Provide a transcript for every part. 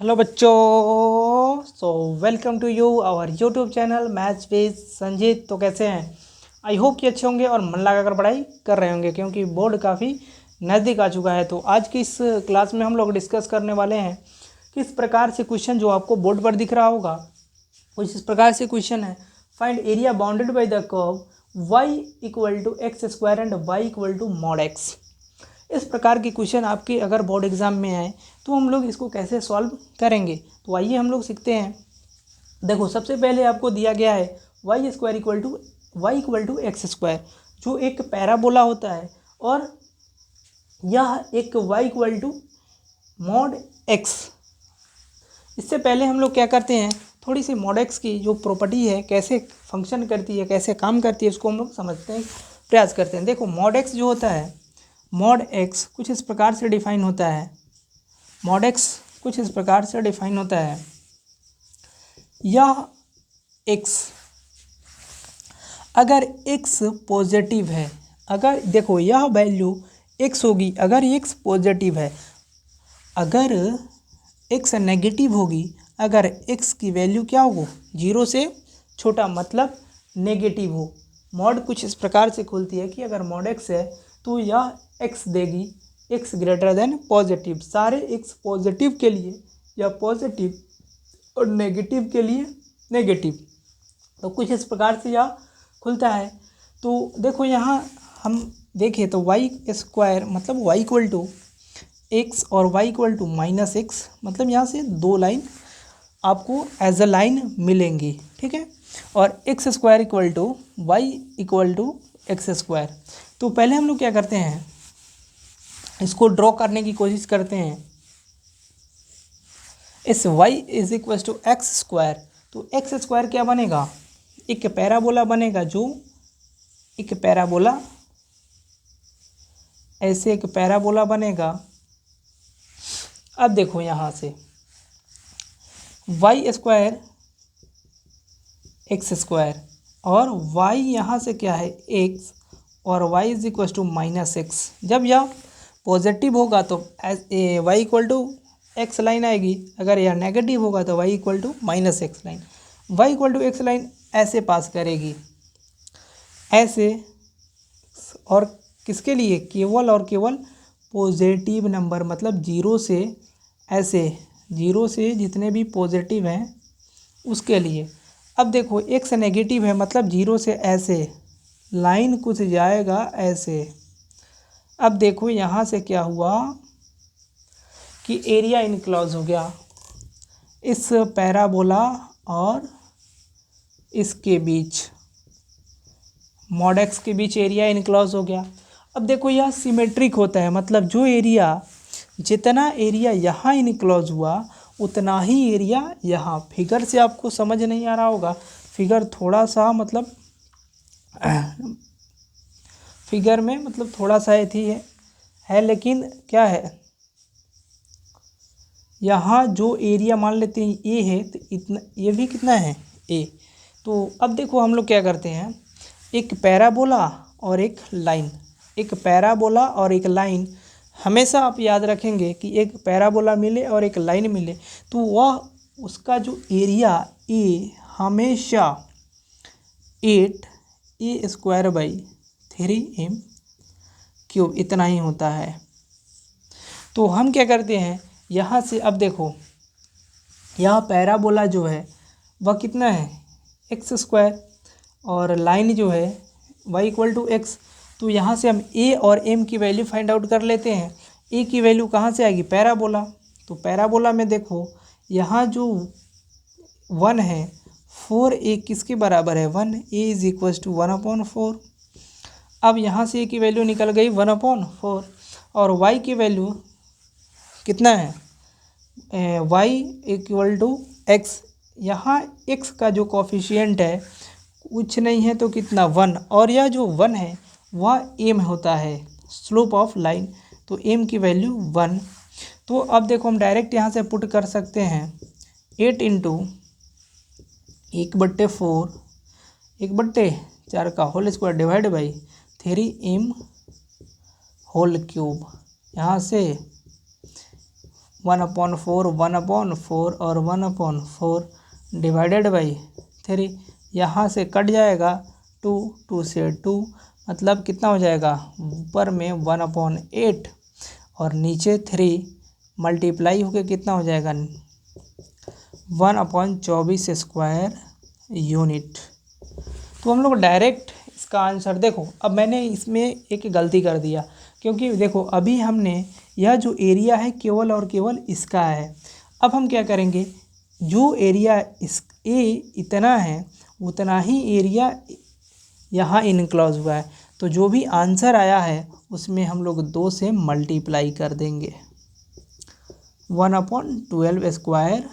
Hello बच्चों, welcome to you our YouTube channel maths with Sanjeet. तो कैसे हैं? आई होप कि अच्छे होंगे और मन लगाकर पढ़ाई कर रहे होंगे, क्योंकि बोर्ड काफ़ी नज़दीक आ चुका है। तो आज की इस क्लास में हम लोग डिस्कस करने वाले हैं किस प्रकार से क्वेश्चन जो आपको बोर्ड पर दिख रहा होगा कुछ इस प्रकार से क्वेश्चन है। Find area bounded by the curve y equal to x square and y equal to mod x. इस प्रकार के क्वेश्चन आपके अगर बोर्ड एग्जाम में आए तो हम लोग इसको कैसे सॉल्व करेंगे। तो आइए हम लोग सीखते हैं। देखो, सबसे पहले आपको दिया गया है y square equal to x square, जो एक पैराबोला होता है, और यह एक y equal to mod x. इससे पहले हम लोग क्या करते हैं, थोड़ी सी मॉड एक्स की जो प्रॉपर्टी है, कैसे फंक्शन करती है, कैसे काम करती है, उसको हम लोग समझते हैं, प्रयास करते हैं। देखो, मॉड एक्स जो होता है, मॉड एक्स कुछ इस प्रकार से डिफाइन होता है। मॉड एक्स कुछ इस प्रकार से डिफाइन होता है। यह एक्स, अगर एक्स पॉजिटिव है, अगर देखो यह वैल्यू एक्स होगी अगर एक्स पॉजिटिव है, अगर एक्स नेगेटिव होगी अगर एक्स की वैल्यू क्या हो, 0 से छोटा, मतलब नेगेटिव हो। मॉड कुछ इस प्रकार से खुलती है कि अगर मॉड एक्स है तो यह एक्स देगी एक्स ग्रेटर देन पॉजिटिव। सारे एक्स पॉजिटिव के लिए या पॉजिटिव और नेगेटिव के लिए नेगेटिव। तो कुछ इस प्रकार से यह खुलता है। तो देखो, यहाँ हम देखें तो वाई स्क्वायर मतलब वाई इक्वल टू एक्स और y equal to minus x, मतलब यहाँ से दो लाइन आपको एज अ लाइन मिलेंगी, ठीक है। और x square equal to y equal to x square. तो पहले हम लोग क्या करते हैं, इसको ड्रॉ करने की कोशिश करते हैं। इस y is equal to x square, तो एक्स स्क्वायर क्या बनेगा, एक पैराबोला बनेगा, जो एक पैराबोला, ऐसे एक पैराबोला बनेगा। अब देखो यहाँ से y स्क्वायर एक्स स्क्वायर और y यहाँ से क्या है x, और y is equal to minus x. जब यह पॉजिटिव होगा तो y equal to x line आएगी, अगर यह नेगेटिव होगा तो y equal to minus x line. y equal to x line ऐसे पास करेगी, ऐसे, और किसके लिए, केवल और केवल पॉजिटिव नंबर, मतलब 0 से, ऐसे 0 से जितने भी पॉजिटिव हैं उसके लिए। अब देखो एक्स नेगेटिव है, मतलब 0 से ऐसे लाइन कुछ जाएगा ऐसे। अब देखो यहाँ से क्या हुआ कि एरिया इनक्लोज हो गया, इस पैराबोला और इसके बीच, मॉड एक्स के बीच एरिया इनक्लोज हो गया। अब देखो यह सिमेट्रिक होता है, मतलब जो एरिया, जितना एरिया यहाँ इनक्लोज हुआ उतना ही एरिया यहाँ। फिगर से आपको समझ नहीं आ रहा होगा, फिगर थोड़ा सा मतलब फिगर में मतलब थोड़ा सा थी है, लेकिन क्या है, यहाँ जो एरिया मान लेते हैं ए है, तो इतना ये भी कितना है, ए। तो अब देखो हम लोग क्या करते हैं, एक पैराबोला और एक लाइन, एक पैराबोला और एक लाइन, हमेशा आप याद रखेंगे कि एक पैराबोला मिले और एक लाइन मिले तो वह उसका जो एरिया ए हमेशा 8a² इतना ही होता है। तो हम क्या करते हैं यहाँ से, अब देखो यह पैराबोला जो है वह कितना है, एक्स स्क्वायर, और लाइन जो है y इक्वल टू एक्स। तो यहाँ से हम a और m की वैल्यू फाइंड आउट कर लेते हैं। a की वैल्यू कहाँ से आएगी, पैराबोला। तो पैराबोला में देखो यहाँ जो 1 है, 4a किसके बराबर है, 1, a इज इक्वल टू 1/4। अब यहाँ से a की वैल्यू निकल गई 1/4, और y की वैल्यू कितना है, y इक्वल टू एक्स। यहाँ x का जो कोफिशिएंट है कुछ नहीं है तो कितना, 1, और यह जो 1 है वह m होता है, स्लोप ऑफ लाइन, तो m की वैल्यू 1। तो अब देखो हम डायरेक्ट यहाँ से पुट कर सकते हैं 8 इंटू 1/4, 1/4 का whole square divide by 3m whole cube. यहाँ से 1/4 1/4 और 1/4 डिवाइडेड बाई 3। यहाँ से कट जाएगा 2, 2 से 2, मतलब कितना हो जाएगा, ऊपर में 1/8 और नीचे 3 मल्टीप्लाई होके कितना हो जाएगा 1/24 स्क्वायर यूनिट। तो हम लोग डायरेक्ट इसका आंसर देखो, अब मैंने इसमें एक गलती कर दिया, क्योंकि देखो अभी हमने यह जो एरिया है केवल और केवल इसका है। अब हम क्या करेंगे, जो एरिया इस ए इतना है उतना ही एरिया यहाँ इनक्लोज हुआ है, तो जो भी आंसर आया है उसमें हम लोग 2 से मल्टीप्लाई कर देंगे 1/12 स्क्वायर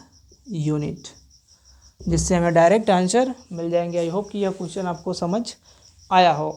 यूनिट, जिससे हमें डायरेक्ट आंसर मिल जाएंगे। आई होप कि यह क्वेश्चन आपको समझ आया हो।